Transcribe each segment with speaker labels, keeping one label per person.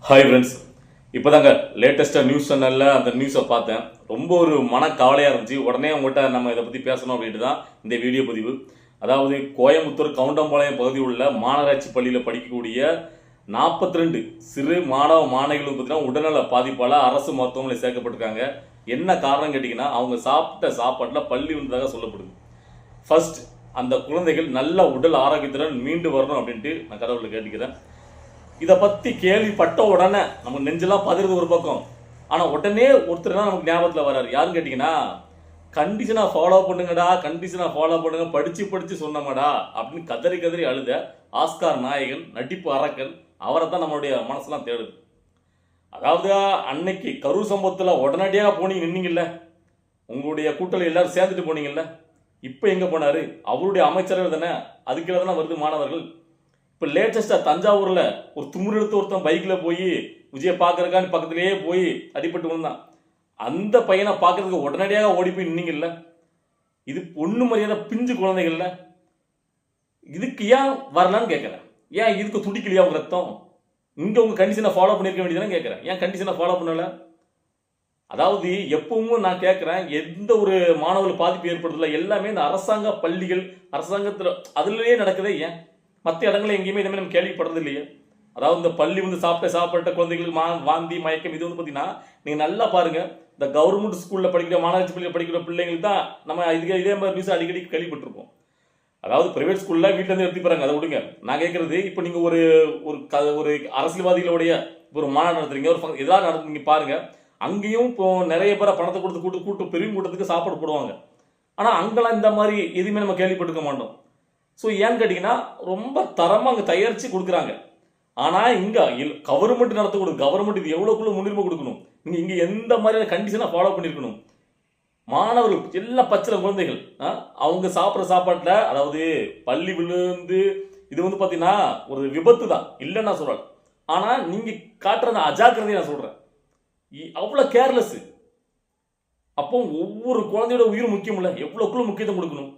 Speaker 1: Hi friends, இப்போதாங்க லேட்டஸ்ட்டாக news சேனலில் அந்த நியூஸை பார்த்தேன். ரொம்ப ஒரு மனக்கவலையாக இருந்துச்சு. உடனே உங்கள்கிட்ட நம்ம இதை பற்றி பேசணும் அப்படின்ட்டு தான் இந்த வீடியோ பதிவு. அதாவது கோயம்புத்தூர் கவுண்டம்பாளையம் பகுதியில் உள்ள மாநகராட்சி பள்ளியில் படிக்கக்கூடிய 42 சிறு மாணவ மாணவிகளுக்கு பார்த்தீங்கன்னா உடல்நல பாதிப்பால் அரசு மருத்துவமனையில் சேர்க்கப்பட்டிருக்காங்க. என்ன காரணம் கேட்டிங்கன்னா, அவங்க சாப்பிட்ட சாப்பாட்டில் பள்ளி வந்ததாக சொல்லப்படுது. ஃபர்ஸ்ட் அந்த குழந்தைகள் நல்ல உடல் ஆரோக்கியத்துடன் மீண்டு வரணும் அப்படின்ட்டு நான் கடவுளை கேட்டுக்கிறேன். இதை பற்றி கேள்விப்பட்ட உடனே நம்ம நெஞ்செல்லாம் பதறது ஒரு பக்கம். ஆனால் உடனே ஒருத்தர் தான் நமக்கு ஞாபகத்தில் வர்றாரு. யாருன்னு கேட்டிங்கன்னா, கண்டிஷனாக ஃபாலோ பண்ணுங்கடா, கண்டிஷனாக ஃபாலோ பண்ணுங்க, படித்து சொன்னமாடா அப்படின்னு கதறி கதறி அழுத ஆஸ்கார் நாயகன், நடிப்பு அரக்கன், அவரை தான் நம்மளுடைய மனசெல்லாம் தேடுது. அதாவது அன்னைக்கு கரூர் சம்பவத்தில் உடனடியாக போனீங்க, நின்னீங்கல்ல, உங்களுடைய கூட்டத்தில் எல்லாரும் சேர்ந்துட்டு போனீங்கல்ல, இப்போ எங்கே போனார்? அவருடைய அமைச்சரவை தானே, அதுக்கு தானே வருது மாணவர்கள். இப்போ லேட்டஸ்ட்டாக தஞ்சாவூரில் ஒரு துமுறு எடுத்து ஒருத்தன் பைக்கில் போய் விஜயை பார்க்கறக்கான்னு பக்கத்துலேயே போய் அடிபட்டு விழுந்தான். அந்த பையனை பார்க்கறதுக்கு உடனடியாக ஓடி போய் நின்னீங்கல்ல. இது பொண்ணு மரியாதை பிஞ்சு குழந்தைகள்ல, இதுக்கு ஏன் வரலான்னு கேட்குறேன். ஏன் இதுக்கு துடிக்கலையா உங்க ரத்தம்? இங்கே உங்கள் கண்டிஷனை ஃபாலோ பண்ணியிருக்க வேண்டியதானே கேட்குறேன். ஏன் கண்டிஷனை ஃபாலோ பண்ணலை? அதாவது எப்பவும் நான் கேட்குறேன், எந்த ஒரு மாணவர்கள் பாதிப்பு ஏற்படுறதில்ல, எல்லாமே இந்த அரசாங்க பள்ளிகள் அரசாங்கத்தில் அதுலேயே நடக்குதே. ஏன் மற்ற இடங்களில் எங்கேயுமே இதுமாதிரி நம்ம கேள்விப்படுறது இல்லையே? அதாவது இந்த பள்ளி வந்து சாப்பிட்ட குழந்தைகளுக்கு வாந்தி மயக்கம் இது வந்து பார்த்தீங்கன்னா, நீங்கள் நல்லா பாருங்கள், இந்த கவர்மெண்ட் ஸ்கூலில் படிக்கிற மாநகராட்சி பள்ளியில் படிக்கிற பிள்ளைங்களுக்கு தான் நம்ம இதே மாதிரி நியூஸ் அடிக்கடி கேள்விப்பட்டிருப்போம். அதாவது பிரைவேட் ஸ்கூலில் வீட்டிலேருந்து எடுத்து போகிறாங்க, அதை விடுங்க. நான் கேட்குறது, இப்போ நீங்கள் ஒரு அரசியல்வாதிகளுடைய ஒரு மாநாடு நடத்துறீங்க, ஒரு எதாவது நடத்துறீங்க பாருங்கள், அங்கேயும் இப்போ நிறைய பேரை பணத்தை கொடுத்து கூட்டு பெரிய கூட்டத்துக்கு சாப்பாடு போடுவாங்க. ஆனால் அங்கெல்லாம் இந்த மாதிரி எதுவுமே நம்ம கேள்விப்பட்டிருக்க மாட்டோம். ஸோ ஏன்னு கேட்டிங்கன்னா, ரொம்ப தரமாக அங்கே தயாரித்து கொடுக்குறாங்க. ஆனால் இங்கே கவர்மெண்ட் நடத்தக்கூடாது. கவர்மெண்ட் இது எவ்வளோக்குள்ள முன்னுரிமை கொடுக்கணும். நீங்கள் இங்கே எந்த மாதிரியான கண்டிஷனாக ஃபாலோ பண்ணியிருக்கணும். மாணவர்கள் எல்லாம் பச்சில குழந்தைகள் அவங்க சாப்பிட்ற சாப்பாட்டில், அதாவது பள்ளி விழுந்து இது வந்து பார்த்தீங்கன்னா ஒரு விபத்து தான், இல்லைன்னு நான் சொல்கிறேன். ஆனால் நீங்கள் காட்டுற அந்த அஜாக்கிரதையை நான் சொல்கிறேன், அவ்வளோ கேர்லெஸ்ஸு. அப்போ ஒவ்வொரு குழந்தையோட உயிர் முக்கியம் இல்லை, எவ்வளோக்குள்ள முக்கியத்துவம் கொடுக்கணும்.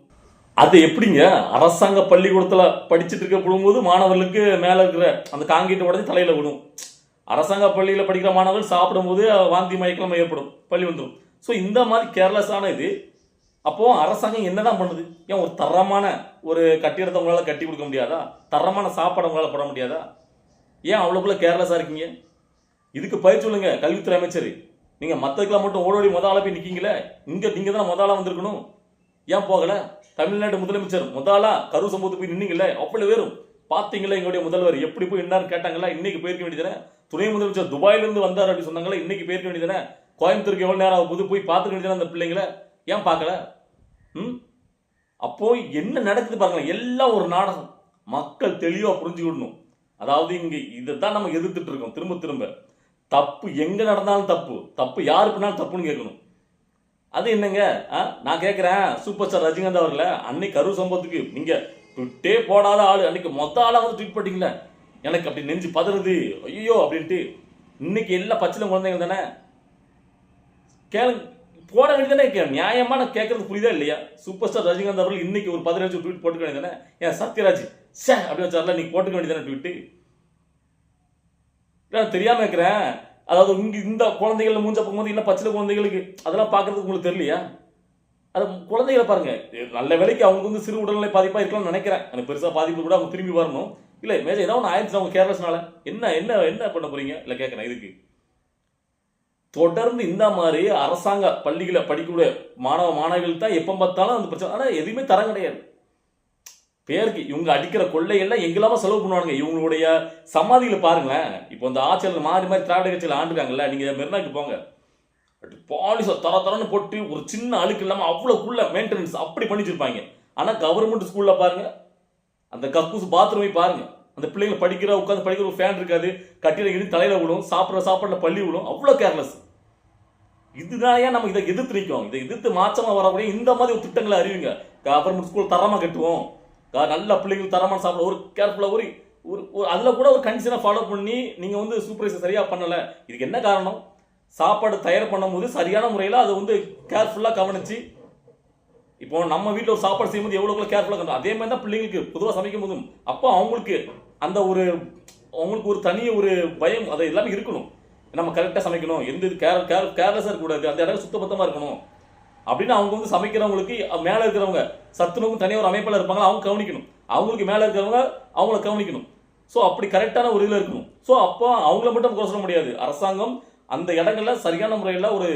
Speaker 1: அது எப்படிங்க அரசாங்க பள்ளிக்கூடத்தில் படிச்சுட்டு இருக்க போகும்போது மாணவர்களுக்கு மேலே இருக்கிற அந்த காங்கிரீட்டை உடஞ்சி தலையில் விடும். அரசாங்க பள்ளியில் படிக்கிற மாணவர்கள் சாப்பிடும்போது வாந்தி மயக்கம் ஏற்படும், பள்ளி வந்துடும். ஸோ இந்த மாதிரி கேர்லெஸ்ஸான இது. அப்போது அரசாங்கம் என்ன தான் பண்ணுது? ஏன் ஒரு தரமான ஒரு கட்டிடத்தை உங்களால் கட்டி கொடுக்க முடியாதா? தரமான சாப்பாடு உங்களால் போட முடியாதா? ஏன் அவ்வளோக்குள்ள கேர்லெஸ்ஸாக இருக்கீங்க? இதுக்கு பயிர் சொல்லுங்க கல்வித்துறை அமைச்சர். நீங்கள் மற்றதுக்கெல்லாம் மட்டும் ஓடோடி முதலாக போய் நிற்கீங்களே, இங்கே நீங்கள் தான் முதலாக வந்திருக்கணும். ஏன் போகலை? தமிழ்நாடு முதலமைச்சர் முதலா கரூர் சம்பவத்துக்கு போய் நின்னீங்கல்ல, அவ்வளோ வேறும் பார்த்தீங்களா? எங்களுடைய முதல்வர் எப்படி போய் என்னான்னு கேட்டாங்களா? இன்னைக்கு போயிருக்க வேண்டியதானே. துணை முதலமைச்சர் துபாயிலிருந்து வந்தார் அப்படின்னு சொன்னாங்களா? இன்னைக்கு போயிருக்க வேண்டியதானே. கோயம்புத்தூருக்கு எவ்வளோ நேரம் ஆகும்போது போய் பார்த்துக்க வேண்டியதானே அந்த பிள்ளைங்களை. ஏன் பார்க்கல? அப்போ என்ன நடக்குது பாருங்களேன். எல்லாம் ஒரு நாடகம். மக்கள் தெளிவாக புரிஞ்சுக்கிடணும். அதாவது இங்கே இதை தான் நம்ம எதிர்த்துட்டு இருக்கோம் திரும்ப திரும்ப. தப்பு எங்கே நடந்தாலும் தப்பு யாரு பண்ணாலும் தப்புன்னு கேட்கணும். அது என்னங்க, நான் கேட்குறேன், சூப்பர் ஸ்டார் ரஜினிகாந்த் அவர்களை அன்னைக்கு கரூர் சம்பவத்துக்கு நீங்கள் ட்விட்டே போடாத ஆள், அன்னைக்கு மொத்த ஆளாக வந்து ட்வீட் பண்ணிட்டீங்களே, எனக்கு அப்படி நெஞ்சு பதறுது ஐயோ அப்படின்ட்டு. இன்னைக்கு எல்லா பச்சில குழந்தைங்க தானே கேளுங்க, போட வேண்டியதானே. நியாயமாக நான் கேட்கறது புரியுதா இல்லையா? சூப்பர் ஸ்டார் ரஜினிகாந்த் அவர்கள் இன்னைக்கு ஒரு 15 ட்வீட் போட்டுக்க வேண்டியதானே. ஏன் சத்யராஜ் அப்படி வச்சார்ல, நீ போட்டுக்க வேண்டியதானே ட்வீட்டு? நான் தெரியாமல் இருக்கிறேன். அதாவது இங்கே இந்த குழந்தைகள் மூஞ்ச போகும்போது இல்லை பச்சில குழந்தைகளுக்கு அதெல்லாம் பார்க்கறதுக்கு உங்களுக்கு தெரியலையா? அது குழந்தைகளை பாருங்க, நல்ல வேலைக்கு அவங்க வந்து சிறு உடல்நிலை பாதிப்பாக இருக்கலாம்னு நினைக்கிறேன். எனக்கு பெருசாக பாதிப்பு கூட அவங்க திரும்பி வரணும். இல்லை மேஜர் ஏதாவது ஒன்று ஆயிடுச்சு அவங்க கேர்லெஸ்னால. என்ன பண்ண போறீங்க? இல்லை கேட்குறேன். இதுக்கு தொடர்ந்து இந்த மாதிரி அரசாங்க பள்ளிகளை படிக்கக்கூடிய மாணவிகள் தான் எப்போ பார்த்தாலும் அந்த பிரச்சனை. ஆனால் எதுவுமே தரம் கிடையாது. பேருக்கு இவங்க அடிக்கிற கொள்ளையெல்லாம் எங்கெல்லாம செலவு பண்ணுவாங்க. இவங்களுடைய சமாதிகளை பாருங்களேன். இப்போ இந்த ஆட்சியில் மாறி திராவிட கட்சியில் ஆண்டுருக்காங்கல்ல, நீங்கள் மெரினாக்கு போங்க, பாலிசை தரன்னு போட்டு ஒரு சின்ன அழுக்கு இல்லாமல் அவ்வளோக்குள்ள மெயின்டெனன்ஸ் அப்படி பண்ணிச்சிருப்பாங்க. ஆனால் கவர்மெண்ட் ஸ்கூலில் பாருங்க, அந்த கக்கூஸ் பாத்ரூமை பாருங்க, அந்த பிள்ளைங்க உட்காந்து படிக்கிற ஒரு ஃபேன் இருக்காது, கட்டிட இடி தலையில் விடும், சாப்பாட்டில் பள்ளி விடும், அவ்வளோ கேர்லெஸ். இதனாலயா நம்ம இதை எதிர்த்து நிற்கும். இதை எதிர்த்து மாற்றமாக வரக்கூடிய இந்த மாதிரி ஒரு திட்டங்களை அறிவிங்க. கவர்மெண்ட் ஸ்கூல் தரமாக கட்டுவோம், நல்ல பிள்ளைங்களுக்கு தரமான சாப்பிட ஒரு கேர்ஃபுல்லாக ஒரு அதில் கூட ஒரு கண்டிஷனை ஃபாலோ பண்ணி நீங்கள் வந்து சூப்பர்வைசர் சரியாக பண்ணலை. இதுக்கு என்ன காரணம்? சாப்பாடு தயார் பண்ணும்போது சரியான முறையில் அதை வந்து கேர்ஃபுல்லாக கவனித்து. இப்போ நம்ம வீட்டில் ஒரு சாப்பாடு செய்யும்போது எவ்வளோக்குள்ள கேர்ஃபுல்லாக கவனிக்கும், அதே மாதிரி தான் பிள்ளைங்களுக்கு பொதுவாக சமைக்கும் போதும். அப்போ அவங்களுக்கு அந்த ஒரு அவங்களுக்கு ஒரு தனி ஒரு பயம் அது எல்லாமே இருக்கணும். நம்ம கரெக்டாக சமைக்கணும், எந்த இது கேர்லெஸ்ஸாக இருக்கக்கூடாது, அந்த இடம் சுத்தபத்தமாக இருக்கணும் அப்படின்னு அவங்க வந்து சமைக்கிறவங்களுக்கு மேலே இருக்கிறவங்க சத்துணவுக்கு தனியாக ஒரு அமைப்பில் இருப்பாங்க, அவங்க கவனிக்கணும். அவங்களுக்கு மேலே இருக்கிறவங்க அவங்கள கவனிக்கணும். ஸோ அப்படி கரெக்டான ஒரு இதில் இருக்கணும். ஸோ அப்போ அவங்கள மட்டும் குறை சொல்ல முடியாது. அரசாங்கம் அந்த இடங்கள்ல சரியான முறையில் ஒரு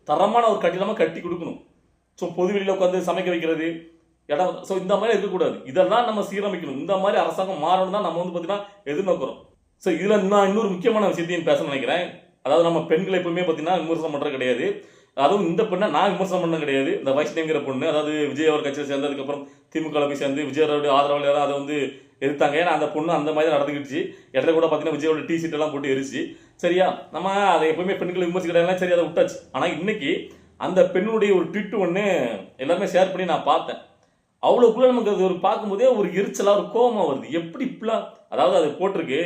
Speaker 1: தரமான ஒரு கட்டிடமாக கட்டி கொடுக்கணும். ஸோ பொது வெளியில் உட்காந்து சமைக்க வைக்கிறது இடம், ஸோ இந்த மாதிரி இருக்கக்கூடாது. இதெல்லாம் நம்ம சீரமைக்கணும். இந்த மாதிரி அரசாங்கம் மாறணும் தான் நம்ம வந்து பார்த்தீங்கன்னா எதிர்நோக்கிறோம். ஸோ இதில் நான் இன்னொரு முக்கியமான விஷயத்தையும் பேசணும்னு நினைக்கிறேன். அதாவது நம்ம பெண்களை எப்பவுமே பார்த்தீங்கன்னா விமர்சனம் பண்ணுறது கிடையாது. அதுவும் இந்த பெண்ணை நான் விமர்சனம் பண்ண கிடையாது. இந்த வைஷ்ணவிங்கிற பொண்ணு, அதாவது விஜய் அவர் கட்சியில் சேர்ந்ததுக்கப்புறம் திமுக போய் சேர்ந்து விஜயோட ஆதரவாளர் அதை வந்து எதிர்த்தாங்க. ஏன்னா அந்த பொண்ணு அந்த மாதிரி நடந்துக்கிடுச்சு. இடத்துல கூட பார்த்தீங்கன்னா விஜயோட டி-ஷர்ட் எல்லாம் போட்டு எரிச்சு. சரியா, நம்ம அதை எப்பவுமே பெண்களை விமர்சிக்கிறதெல்லாம் சரி, அதை விட்டாச்சு. ஆனால் இன்னைக்கு அந்த பெண்ணுடைய ஒரு ட்விட் ஒன்று எல்லாருமே ஷேர் பண்ணி நான் பார்த்தேன். அவ்வளோக்குள்ள நமக்கு அது ஒரு பார்க்கும்போதே ஒரு எரிச்சலாக ஒரு கோபமாக வருது. எப்படி இப்படிலாம், அதாவது அது போட்டிருக்கு,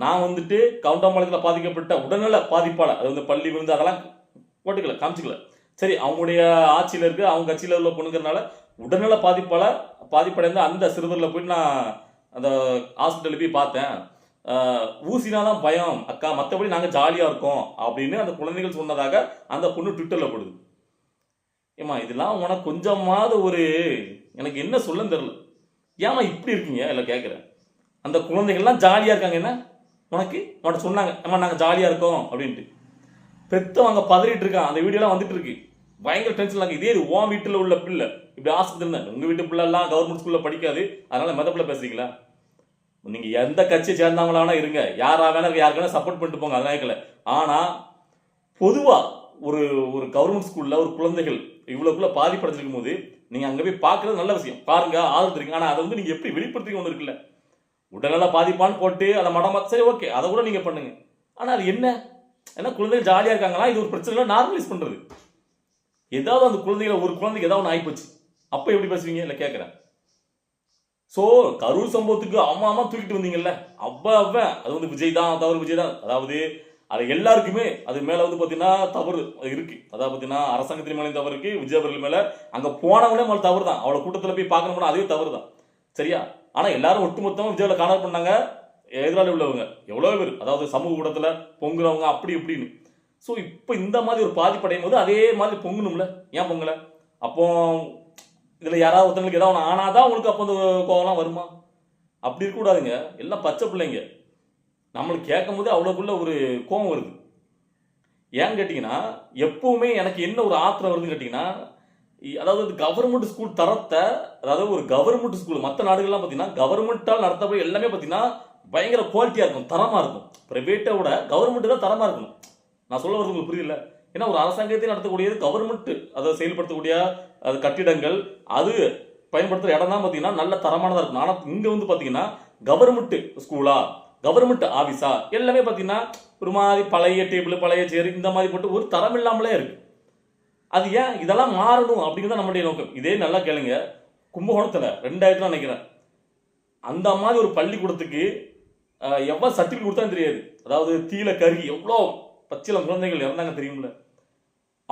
Speaker 1: நான் வந்துட்டு கவுண்டம்பாளையத்தில் பாதிக்கப்பட்ட உடல்நல பாதிப்பால், அது வந்து பள்ளி விழுந்து அதெல்லாம் போட்டுக்கல, காமிச்சிக்கல. சரி, அவங்களுடைய ஆட்சியில் இருக்கு, அவங்க கட்சியில் உள்ள பொண்ணுங்கிறனால உடல்நல பாதிப்படைந்த அந்த சிறுவரில் போயிட்டு நான் அந்த ஹாஸ்பிட்டலில் போய் பார்த்தேன். ஊசினாதான் பயம் அக்கா, மற்றபடி நாங்கள் ஜாலியாக இருக்கோம் அப்படின்னு அந்த குழந்தைகள் சொன்னதாக அந்த பொண்ணு ட்விட்டரில் போடுது. ஏமா இதெல்லாம் உனக்கு கொஞ்சமாவது ஒரு, எனக்கு என்ன சொல்லன்னு தெரியல. ஏமா இப்படி இருக்கீங்க இல்லை கேட்குறேன். அந்த குழந்தைகள்லாம் ஜாலியாக இருக்காங்க, என்ன உனக்கு சொன்னாங்க ஏமா நாங்கள் ஜாலியாக இருக்கோம் அப்படின்ட்டு. பெத்தவங்க பதறிட்டு இருக்கான். அந்த வீடியோலாம் வந்துட்டு இருக்கு. பயங்கர டென்ஷன் ஆகுது. இதே உன் வீட்டில் உள்ள பிள்ளை இப்படி ஆஸ்பத்திரி தான். உங்கள் வீட்டு பிள்ளைலாம் கவர்மெண்ட் ஸ்கூலில் படிக்காது, அதனால மெதப்பில் பேசுறீங்களா? நீங்க எந்த கட்சியை சேர்ந்தவங்களானா இருங்க, யாரா வேணா யாருக்கு வேணா சப்போர்ட் பண்ணிட்டு போங்க, அதெல்லாம் கேட்கல. ஆனா பொதுவா ஒரு ஒரு கவர்மெண்ட் ஸ்கூல்ல ஒரு குழந்தைகள் இவ்வளவுக்குள்ள பாதிப்படைஞ்சிருக்கும் போது நீங்க அங்க போய் பார்க்கறது நல்ல விஷயம், பாருங்க, ஆதரவு தருங்க. ஆனா அதை வந்து நீங்க எப்படி வெளிப்படுத்திக்க ஒன்று இருக்குல்ல, உடல்நல பாதிப்பான்னு போட்டு அதை மடமா, சரி ஓகே, அதை கூட நீங்க பண்ணுங்க. ஆனா அது என்ன குழந்தைகள் ஜாலியா இருக்காங்களா, இது ஒரு பிரச்சனை நார்மலைஸ் பண்றது. ஏதாவது அந்த குழந்தைகளை, ஒரு குழந்தைக்கு ஏதாவது ஒன்று ஆயிப்போச்சு, அப்ப எப்படி பேசுவீங்க இல்லை கேட்கிறேன். ஸோ கரூர் சம்பவத்துக்கு அம்மா தூக்கிட்டு வந்தீங்கல்ல, அது வந்து விஜய் தான் தவறு, விஜய் தான். அதாவது அது எல்லாருக்குமே அது மேலே வந்து பார்த்தீங்கன்னா தவறு இருக்கு. அதாவது பார்த்தீங்கன்னா அரசாங்கத்தின் மேலே தவறு இருக்கு, விஜய் அவர்கள் மேலே அங்கே போனவங்களே மேலே தவறு தான். அவ்வளோ கூட்டத்தில் போய் பார்க்கணும்னா அதுவே தவறு தான், சரியா? ஆனால் எல்லாரும் ஒட்டுமொத்தமாக விஜயில் காணல் பண்ணாங்க. எதிராளி உள்ளவங்க எவ்வளோ பேர், அதாவது சமூக ஊடகத்தில் பொங்குறவங்க அப்படி இப்படின்னு. ஸோ இப்போ இந்த மாதிரி ஒரு பாதிப்படையும் போது அதே மாதிரி பொங்கணும்ல, ஏன் பொங்கலை? அப்போ இதில் யாராவது ஒருத்தங்களுக்கு ஏதாவது ஒன்று ஆனாதான் உங்களுக்கு அப்போ அந்த கோவம்லாம் வருமா? அப்படி இருக்கக்கூடாதுங்க. எல்லாம் பச்சை பிள்ளைங்க. நம்மளுக்கு கேட்கும் போது அவ்வளோக்குள்ள ஒரு கோவம் வருது. ஏன்னு கேட்டிங்கன்னா, எப்பவுமே எனக்கு என்ன ஒரு ஆத்திரம் வருதுன்னு கேட்டிங்கன்னா, அதாவது கவர்மெண்ட் ஸ்கூல் தரத்தை, அதாவது ஒரு கவர்மெண்ட் ஸ்கூல் மற்ற நாடுகள்லாம் பார்த்தீங்கன்னா கவர்மெண்ட்டால் நடத்தப்பட எல்லாமே பார்த்தீங்கன்னா பயங்கர குவாலிட்டியாக இருக்கும், தரமாக இருக்கும். ப்ரைவேட்டை விட கவர்மெண்ட் தான் தரமாக இருக்கணும். நான் சொல்ல வரது உங்களுக்கு புரியல. ஏன்னா ஒரு அரசாங்கத்தை நடத்தக்கூடியது கவர்மெண்ட், அதை செயல்படுத்தக்கூடிய அது கட்டிடங்கள், அது பயன்படுத்துகிற இடம் தான் பார்த்தீங்கன்னா நல்ல தரமானதாக இருக்கும். ஆனால் இங்கே வந்து பார்த்தீங்கன்னா கவர்மெண்ட் ஸ்கூலா, கவர்மெண்ட் ஆஃபீஸா, எல்லாமே பார்த்தீங்கன்னா ஒரு மாதிரி பழைய டேபிள், பழைய சேர், இந்த மாதிரி போட்டு ஒரு தரம் இல்லாமலே இருக்கு. அது ஏன் இதெல்லாம் மாறணும் அப்படிங்கிறத நம்மளுடைய நோக்கம். இதே நல்லா கேளுங்க, கும்பகோணத்தில் 2000 நினைக்கிறேன், அந்த மாதிரி ஒரு பள்ளிக்கூடத்துக்கு எவ்வளோ சர்டிஃபிகேட் கொடுத்தா தெரியாது. அதாவது தீல கருகி எவ்வளோ பச்சிலம் குழந்தைகள் இறந்தாங்க தெரியுமில்ல.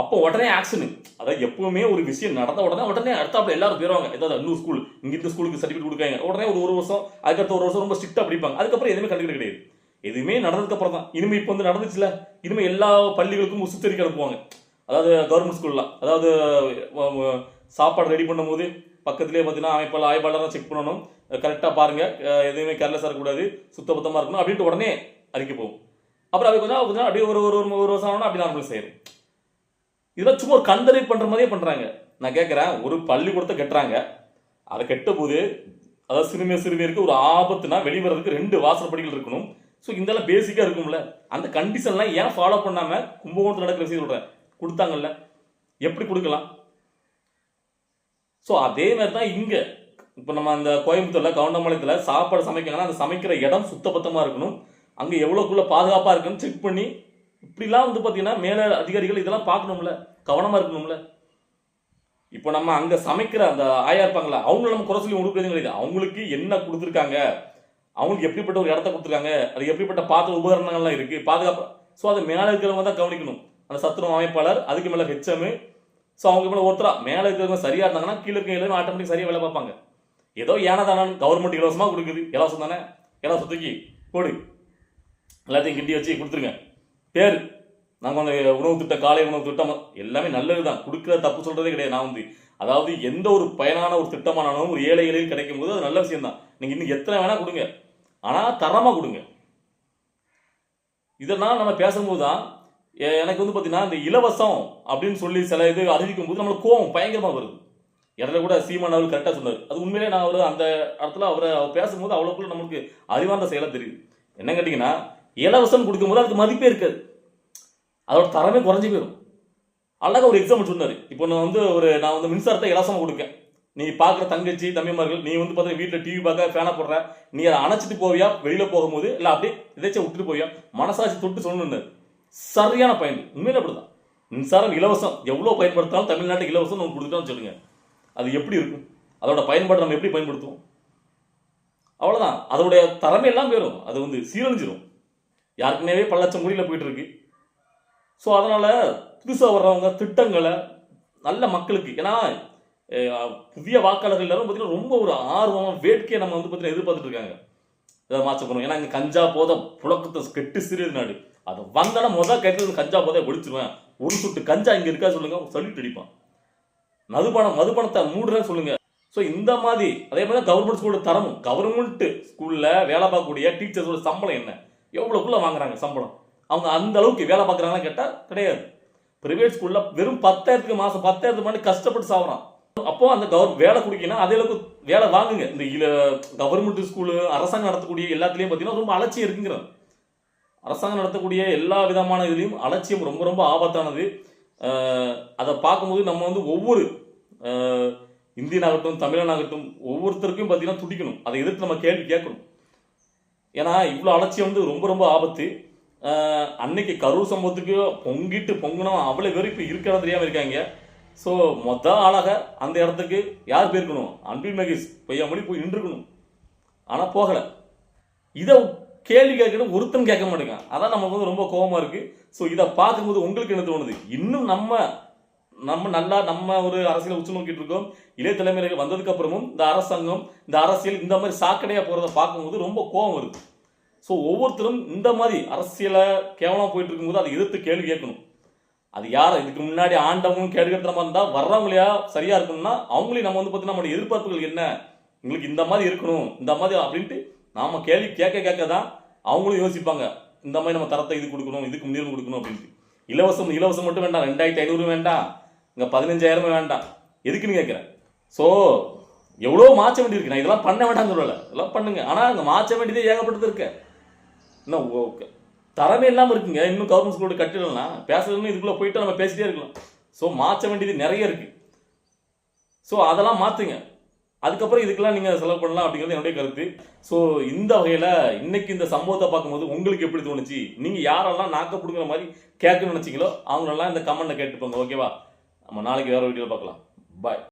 Speaker 1: அப்போ உடனே ஆக்ஷனு. அதாவது எப்பவுமே ஒரு விஷயம் நடந்த உடனே அடுத்தாப்புல எல்லாரும் போயிடுவாங்க. ஏதாவது இன்னும் ஸ்கூல், இங்கே இந்த ஸ்கூலுக்கு சர்டிஃபிகேட் கொடுக்காங்க, உடனே ஒரு வருஷம், அதுக்கடுத்த ஒரு வருஷம் ரொம்ப ஸ்ட்ரிக்டாக படிப்பாங்க. அதுக்கப்புறம் எதுவுமே கண்டுக்கிற கிடையாது. எதுவுமே நடந்ததுக்கு அப்புறம் தான். இனிமேல் இப்போ வந்து நடந்துச்சுல, இனிமேல் எல்லா பள்ளிகளுக்கும் சுத்தரிக்க அனுப்புவாங்க. அதாவது கவர்மெண்ட் ஸ்கூல்லாம், அதாவது சாப்பாடு ரெடி பண்ணும் போது பக்கத்துலேயே பார்த்தீங்கன்னா அமைப்பாளர், ஆய்வாளராக செக் பண்ணணும், கரெக்டாக பாருங்க, எதுவுமே கேர்லெஸ்ஸாக இருக்கக்கூடாது, சுத்தபத்தமாக இருக்கணும் அப்படின்ட்டு உடனே அறிக்கை போகும். அப்புறம் அது கொஞ்சம் அப்படியே ஒரு வருஷம் ஆகணும், அப்படி நார்மல் செய்யணும். இதெல்லாம் சும்மா ஒரு கண்டறிவு பண்ற மாதிரியே பண்றாங்க. நான் கேட்கறேன், ஒரு பள்ளிக்கூடத்தை கட்டுறாங்க, அதை கெட்ட போது அதாவது சிறுமியருக்கு ஒரு ஆபத்துனா வெளிவரதுக்கு 2 வாசல் படிகள் இருக்கணும். ஸோ இதெல்லாம் பேசிக்கா இருக்கும்ல, அந்த கண்டிஷன்லாம் ஏன் ஃபாலோ பண்ணாம கும்பகோணத்தில் நடக்கிற விஷயம் சொல்றேன் கொடுத்தாங்கல்ல, எப்படி கொடுக்கலாம்? ஸோ அதே மாதிரி தான் இங்க இப்போ நம்ம அந்த கோயம்புத்தூர்ல கவுண்டம்பாளையத்தில் சாப்பாடு சமைக்காங்கன்னா அந்த சமைக்கிற இடம் சுத்தபத்தமா இருக்கணும், அங்கே எவ்வளோக்குள்ள பாதுகாப்பாக இருக்குன்னு செக் பண்ணி, இப்படிலாம் வந்து பார்த்தீங்கன்னா மேலே அதிகாரிகள் இதெல்லாம் பார்க்கணும்ல, கவனமாக இருக்கணும்ல. இப்போ நம்ம அங்கே சமைக்கிற அந்த ஆயா இருப்பாங்களா, அவங்கள நம்ம குறை சொல்லி உங்களுக்கு கிடையாது. அவங்களுக்கு என்ன கொடுத்துருக்காங்க, அவங்களுக்கு எப்படிப்பட்ட ஒரு இடத்த கொடுத்துருக்காங்க, அது எப்படிப்பட்ட பாத்திர உபகரணங்கள்லாம் இருக்குது, பாதுகாப்பு. ஸோ அதை மேலே இருக்கிறவங்க தான் கவனிக்கணும். அந்த சத்துணவு அமைப்பாளர், அதுக்கு மேலே ஹெச்எம். ஸோ அவங்க மேலே ஒருத்தரா மேலே இருக்கிறவங்க சரியாக இருந்தாங்கன்னா கீழே இருக்க எல்லாரும் ஆட்டோமேட்டிக் சரியாக வேலை பார்ப்பாங்க. ஏதோ ஏனா தானே கவர்மெண்ட் இலவசமாக கொடுக்குது, இலவசம் தானே, இலவசத்துக்கு போடு, எல்லாத்தையும் கிண்டி வச்சு கொடுத்துருங்க. பேர் நாங்கள் அந்த உணவு திட்டம், காலை உணவு திட்டம் எல்லாமே நல்லது தான், கொடுக்குற தப்பு சொல்கிறதே கிடையாது. நான் வந்து அதாவது எந்த ஒரு பயனான ஒரு திட்டமானாலும் ஒரு ஏழை எளியில் கிடைக்கும் போது அது நல்ல விஷயம் தான். நீங்கள் இன்னும் எத்தனை வேணால் கொடுங்க, ஆனால் தரமாக கொடுங்க. இதெல்லாம் நம்ம பேசும்போது தான் எனக்கு வந்து பார்த்தீங்கன்னா இந்த இலவசம் அப்படின்னு சொல்லி சில இது அறிவிக்கும் போது நம்மளுக்கு கோவம் பயங்கரமாக வருது. இடத்துல கூட சீமான் அவர் கரெக்டாக சொன்னார். அது உண்மையிலே நான் அவர் அந்த இடத்துல அவர் பேசும்போது அவ்வளோக்குள்ள நம்மளுக்கு அறிவார்ந்த செயலாக தெரியுது. என்ன கேட்டிங்கன்னா, இலவசம் கொடுக்கும்போது அதுக்கு மதிப்பே இருக்காது, அதோட தரமே குறைஞ்சி போயிடும். அழகாக ஒரு எக்ஸாம்பிள் சொன்னார். இப்போ நான் வந்து மின்சாரத்தை இலவசமாக கொடுக்கேன். நீ பார்க்குற தங்கச்சி தம்பிமார்கள், நீ வந்து பார்த்தா வீட்டில் டிவி பார்க்க ஃபேனை போடுற, நீ அதை அணைச்சிட்டு போவியா வெளியில் போகும்போது, இல்லை அப்படியே எதாச்சும் விட்டுட்டு போவியா? மனசாட்சி தொட்டு சொல்லணுன்னு சரியான பயன். உண்மையில அப்படிதான். மின்சாரம் இலவசம் எவ்வளோ பயன்படுத்தினாலும் தமிழ்நாட்டுக்கு இலவசம் நம்ம கொடுத்துட்டோம்னு சொல்லுங்க, அது எப்படி இருக்கும்? அதோட பயன்பாடு நம்ம எப்படி பயன்படுத்துவோம்? அவ்வளோதான், அதோடைய தரமே எல்லாம் போயிடும், அது வந்து சீரழிஞ்சிடும். யாருக்குனவே பல லட்சம் கோடியில் போயிட்டு இருக்கு. ஸோ அதனால புதுசாக வர்றவங்க திட்டங்களை நல்ல மக்களுக்கு, ஏன்னா புதிய வாக்காளர்கள் எல்லாரும் பார்த்தீங்கன்னா ரொம்ப ஒரு ஆர்வம் வேட்கையை நம்ம வந்து பார்த்தீங்கன்னா எதிர்பார்த்துட்டு இருக்காங்க. இதை மாற்றப்படும். ஏன்னா இங்கே கஞ்சா போதை புழக்கத்தை கெட்டு சிறியது நாடு. அது வந்தானா முதல் கைத்தில் கஞ்சா போதை ஒழிச்சிருவேன். ஒரு சுட்டு கஞ்சா இங்கே இருக்கா சொல்லுங்க, சொல்லிட்டு அடிப்பான். மதுபணத்தை மூடுறேன்னு சொல்லுங்க. ஸோ இந்த மாதிரி அதே மாதிரி கவர்மெண்ட் ஸ்கூலோட தரமும், கவர்மெண்ட் ஸ்கூலில் வேலை பார்க்கக்கூடிய டீச்சர்ஸோட சம்பளம் என்ன, எவ்வளோக்குள்ள வாங்குறாங்க சம்பளம்? அவங்க அந்த அளவுக்கு வேலை பார்க்குறாங்களா கேட்டால் கிடையாது. பிரைவேட் ஸ்கூலில் வெறும் 10,000 மாதம் 10,000 பண்ணி கஷ்டப்பட்டு சாப்பிட்றான். அப்போ அந்த வேலை கொடுக்கணும், அதே அளவுக்கு வேலை வாங்குங்க. இந்த கவர்மெண்ட் ஸ்கூலு அரசாங்கம் நடத்தக்கூடிய எல்லாத்துலேயும் பார்த்தீங்கன்னா ரொம்ப அலட்சியம் இருக்குங்கிறது. அரசாங்கம் நடத்தக்கூடிய எல்லா விதமான இதுலேயும் அலட்சியம் ரொம்ப ரொம்ப ஆபத்தானது. அதை பார்க்கும்போது நம்ம வந்து ஒவ்வொரு இந்தியனாகட்டும் தமிழனாகட்டும் ஒவ்வொருத்தருக்கும் பார்த்தீங்கன்னா துடிக்கணும், அதை எதிர்த்து நம்ம கேள்வி கேட்கணும். ஏன்னா இவ்வளோ அலட்சியம் வந்து ரொம்ப ரொம்ப ஆபத்து. அன்னைக்கு கரூர் சம்பவத்துக்கு பொங்கினா அவ்வளோ பேர் இப்போ இருக்கிறது தெரியாமல் இருக்காங்க. ஸோ ஆளாக அந்த இடத்துக்கு யார் போயிருக்கணும்? அன்பில் மகேஷ் பொய்யாமொழி போய் நின்றுக்கணும், ஆனால் போகலை. இதை கேள்வி கேட்கணும், ஒருத்தன் கேட்க மாட்டேங்கான். அதான் நமக்கு வந்து ரொம்ப கோபமாக இருக்குது. ஸோ இதை பார்க்கும்போது உங்களுக்கு என்ன தோணுது? இன்னும் நம்ம நல்லா நம்ம ஒரு அரசியலை உச்சு நோக்கிட்டு இருக்கோம். இளைய தலைமுறை வந்ததுக்கு அப்புறமும் இந்த அரசாங்கம் இந்த அரசியல் இந்த மாதிரி சாக்கடையாக போகிறத பார்க்கும்போது ரொம்ப கோபம் வருது. ஸோ ஒவ்வொருத்தரும் இந்த மாதிரி அரசியலை கேவலமாக போயிட்டு இருக்கும்போது அதை எதிர்த்து கேள்வி கேட்கணும். அது யார் இதுக்கு முன்னாடி ஆண்டவங்களும் கேள்வி கேட்குற மாதிரி இருந்தால் வர்றவங்களையா சரியாக இருக்கணும்னா அவங்களையும் நம்ம வந்து பார்த்தீங்கன்னா நம்மளுடைய எதிர்பார்ப்புகள் என்ன, உங்களுக்கு இந்த மாதிரி இருக்கணும் இந்த மாதிரி அப்படின்ட்டு நாம் கேள்வி கேட்க தான் அவங்களும் யோசிப்பாங்க. இந்த மாதிரி நம்ம தரத்தை இது கொடுக்கணும், இதுக்கு முன்னுரிமை கொடுக்கணும் அப்படின்ட்டு. இலவசம் மட்டும் வேண்டாம், 2,500 வேண்டாம், இங்கே 15,000 வேண்டாம், எதுக்குன்னு கேட்குறேன். ஸோ எவ்வளோ மாற்ற வேண்டியிருக்கு. நான் இதெல்லாம் பண்ண வேண்டாம்னு சொல்லலை, இதெல்லாம் பண்ணுங்க. ஆனால் அங்கே மாற்ற வேண்டியதே ஏகப்பட்டது இருக்கு. இன்னும் ஓகே தரமே இல்லாமல் இருக்குங்க. இன்னும் கவர்மெண்ட் ஸ்கூலோட கட்டிடலாம் பேசுறதுன்னு இதுக்குள்ளே போயிட்டு நம்ம பேசிட்டே இருக்கலாம். ஸோ மாற்ற வேண்டியது நிறைய இருக்கு. ஸோ அதெல்லாம் மாற்றுங்க, அதுக்கப்புறம் இதுக்கெல்லாம் நீங்கள் செலவு பண்ணலாம் அப்படிங்கிறது என்னுடைய கருத்து. ஸோ இந்த வகையில் இன்னைக்கு இந்த சம்பவத்தை பார்க்கும்போது உங்களுக்கு எப்படி தோணுச்சு? நீங்கள் யாரெல்லாம் நாக்க பிடுங்குற மாதிரி கேட்கணும்னு நினச்சிங்களோ அவங்களெல்லாம் இந்த கமெண்ட்டில் கேட்டுப்பாங்க. ஓகேவா? நம்ம நாளைக்கு வேறு வீடியோவில் பார்க்கலாம். பாய்.